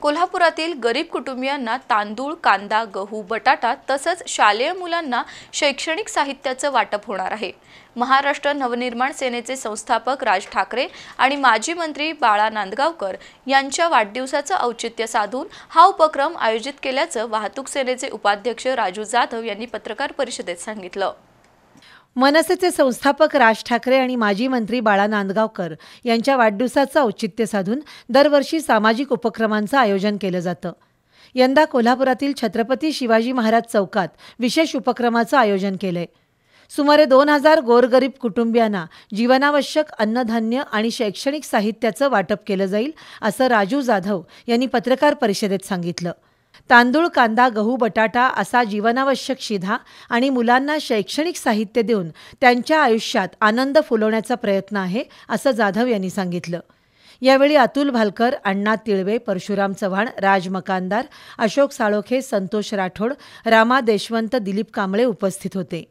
कोल्हापुरातील गरीब कुटुंबियांना तांदूळ, कांदा, गहू, बटाटा तसंच शालेय मुलांना शैक्षणिक साहित्याचं वाटप होणार आहे। महाराष्ट्र नवनिर्माण सेनेचे संस्थापक राज ठाकरे आणि माजी मंत्री बाळा नांदगावकर यांच्या वाढदिवसाचं औचित्य साधून हा उपक्रम आयोजित केल्याचं वाहतूक सेनेचे उपाध्यक्ष राजू जाधव यांनी पत्रकार परिषदेत सांगितलं। मनसेचे संस्थापक राज ठाकरे आणि माजी मंत्री बाळा नांदगावकर यांच्या वाढदिवसाचं औचित्य साधून दरवर्षी सामाजिक उपक्रमांचं आयोजन केलं जातं। यंदा कोल्हापुरातील छत्रपती शिवाजी महाराज चौकात विशेष उपक्रमाचं आयोजन केलंय। सुमारे 2000 गोरगरीब कुटुंबियांना जीवनावश्यक अन्नधान्य आणि शैक्षणिक साहित्याचं वाटप केलं जाईल, असं राजू जाधव यांनी पत्रकार परिषदेत सांगितलं। तांदूळ, कांदा, गहू, बटाटा असा जीवनावश्यक शिधा आणि मुलांना शैक्षणिक साहित्य देऊन त्यांच्या आयुष्यात आनंद फुलवण्याचा प्रयत्न आहे, असं जाधव यांनी सांगितलं। यावेळी अतुल भालकर, अण्णा तिळवे, परशुराम चव्हाण, राज मकानदार, अशोक साळोखे, संतोष राठोड, रामा देशवंत, दिलीप कांबळे उपस्थित होते।